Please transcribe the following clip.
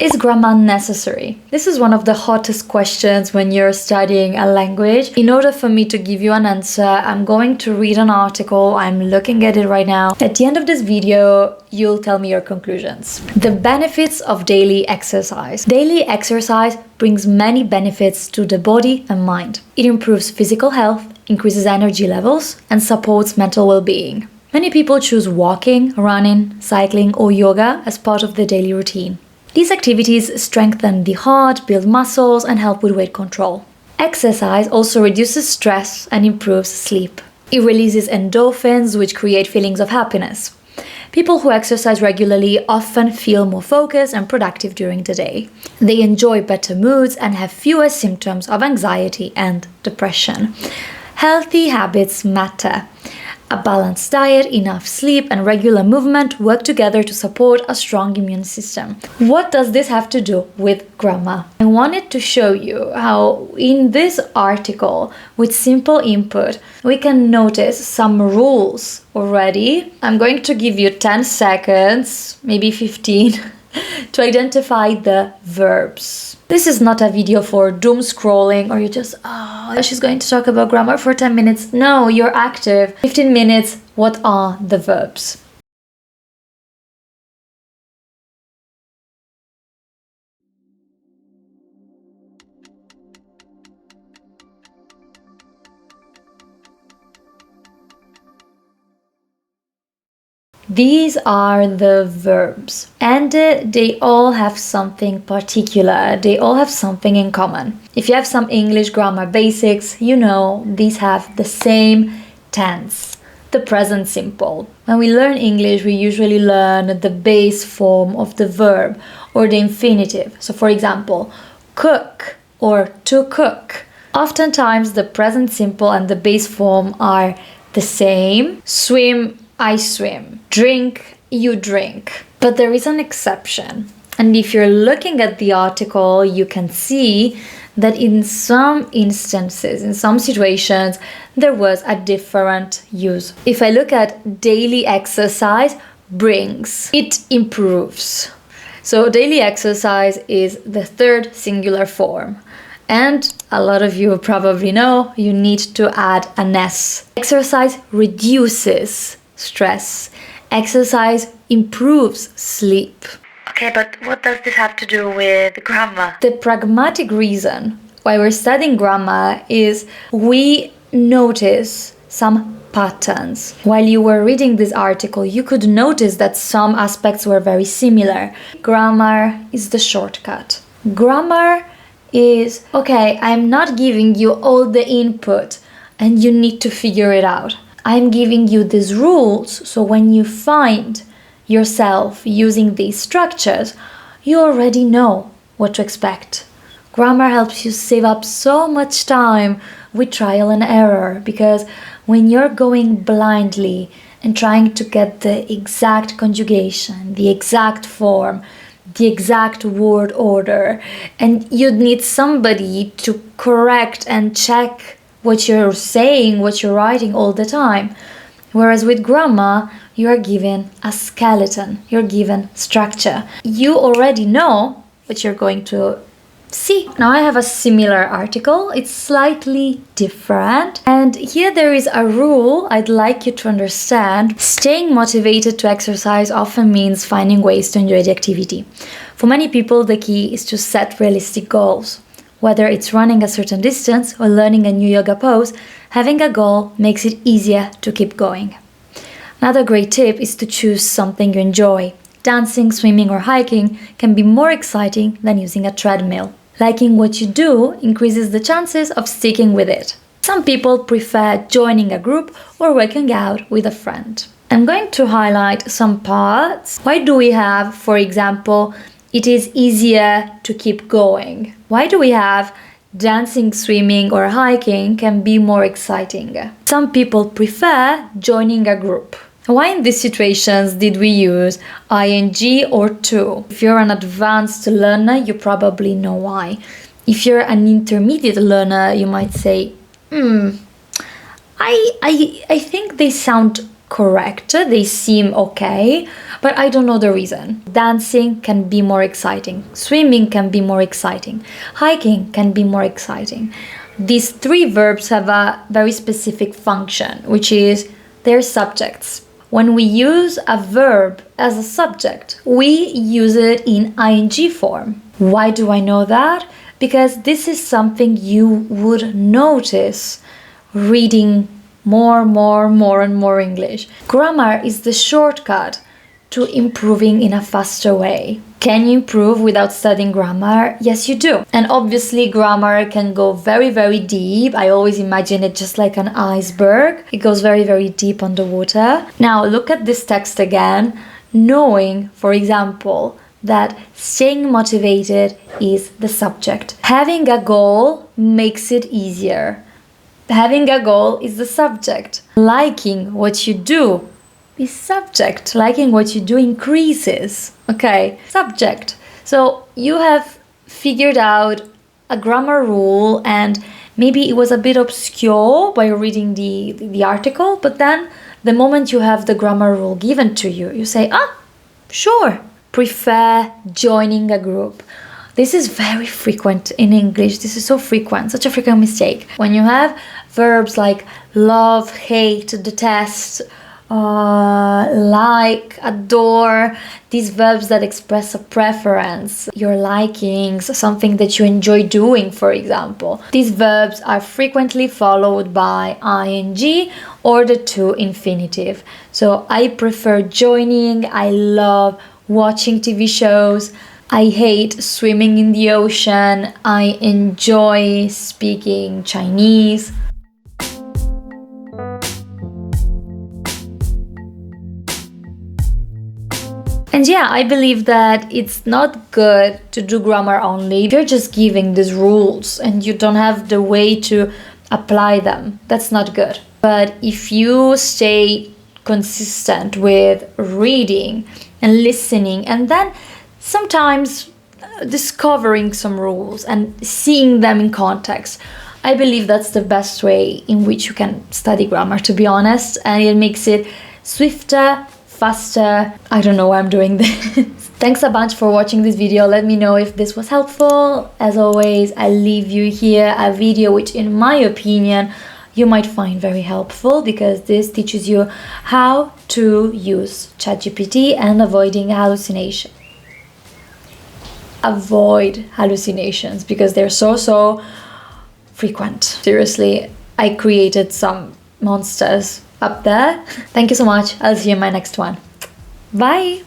Is grammar necessary? This is one of the hottest questions when you're studying a language. In order for me to give you an answer, I'm going to read an article. I'm looking at it right now. At the end of this video, you'll tell me your conclusions. The benefits of daily exercise. Daily exercise brings many benefits to the body and mind. It improves physical health, increases energy levels, and supports mental well-being. Many people choose walking, running, cycling, or yoga as part of their daily routine. These activities strengthen the heart, build muscles, and help with weight control. Exercise also reduces stress and improves sleep. It releases endorphins, which create feelings of happiness. People who exercise regularly often feel more focused and productive during the day. They enjoy better moods and have fewer symptoms of anxiety and depression. Healthy habits matter. A balanced diet, enough sleep, and regular movement work together to support a strong immune system. What does this have to do with grammar? I wanted to show you how in this article, with simple input, we can notice some rules already. I'm going to give you 10 seconds, maybe 15, to identify the verbs. This is not a video for doom scrolling or you just, she's going to talk about grammar for 10 minutes. No, you're active. 15 minutes, what are the verbs? These are the verbs, and they all have something particular. They all have something in common. If you have some English grammar basics, you know these have the same tense, the present simple. When we learn English, we usually learn the base form of the verb or the infinitive. So for example, cook or to cook. Oftentimes the present simple and the base form are the same. Swim, I swim. Drink, you drink. But there is an exception. And if you're looking at the article, you can see that in some instances, in some situations, there was a different use. If I look at daily exercise, brings, it improves. So daily exercise is the third singular form. And a lot of you probably know you need to add an S. Exercise reduces stress. Exercise improves sleep. Okay, but what does this have to do with grammar? The pragmatic reason why we're studying grammar is we notice some patterns. While you were reading this article, you could notice that some aspects were very similar. Grammar is the shortcut. Grammar is, okay, I'm not giving you all the input and you need to figure it out. I'm giving you these rules, so when you find yourself using these structures, you already know what to expect. Grammar helps you save up so much time with trial and error, because when you're going blindly and trying to get the exact conjugation, the exact form, the exact word order, and you'd need somebody to correct and check what you're saying, what you're writing all the time. Whereas with grammar, you are given a skeleton, you're given structure. You already know what you're going to see. Now I have a similar article, it's slightly different. And here there is a rule I'd like you to understand. Staying motivated to exercise often means finding ways to enjoy the activity. For many people, the key is to set realistic goals. Whether it's running a certain distance or learning a new yoga pose, having a goal makes it easier to keep going. Another great tip is to choose something you enjoy. Dancing, swimming, or hiking can be more exciting than using a treadmill. Liking what you do increases the chances of sticking with it. Some people prefer joining a group or working out with a friend. I'm going to highlight some parts. Why do we have, for example, it is easier to keep going? Why do we have dancing, swimming, or hiking can be more exciting? Some people prefer joining a group. Why in these situations did we use ing or to? If you're an advanced learner, you probably know why. If you're an intermediate learner, you might say, I think they sound correct, they seem okay, but I don't know the reason. Dancing can be more exciting. Swimming can be more exciting. Hiking can be more exciting. These three verbs have a very specific function, which is their subjects. When we use a verb as a subject, we use it in ing form. Why do I know that? Because this is something you would notice reading more and more English. Grammar is the shortcut to improving in a faster way. Can you improve without studying grammar? Yes, you do. And obviously grammar can go very deep. I always imagine it just like an iceberg. It goes very deep underwater. Now look at this text again, knowing, for example, that staying motivated is the subject. Having a goal makes it easier. Having a goal is the subject. Liking what you do is subject. Liking what you do increases. Okay, subject. So you have figured out a grammar rule, and maybe it was a bit obscure by reading the article, but then the moment you have the grammar rule given to you, you say, sure. Prefer joining a group. This is very frequent in English. This is so frequent, such a frequent mistake. When you have verbs like love, hate, detest, like, adore, these verbs that express a preference, your likings, something that you enjoy doing, for example. These verbs are frequently followed by ing or the to infinitive. So I prefer joining, I love watching TV shows, I hate swimming in the ocean, I enjoy speaking Chinese. And yeah, I believe that it's not good to do grammar only if you're just giving these rules and you don't have the way to apply them. That's not good. But if you stay consistent with reading and listening, and then sometimes discovering some rules and seeing them in context, I believe that's the best way in which you can study grammar, to be honest, and it makes it swifter, faster. I don't know why I'm doing this. Thanks a bunch for watching this video. Let me know if this was helpful. As always, I leave you here a video which, in my opinion, you might find very helpful, because this teaches you how to use ChatGPT and avoiding hallucination. Avoid hallucinations, because they're so frequent. Seriously, I created some monsters up there. Thank you so much. I'll see you in my next one. Bye!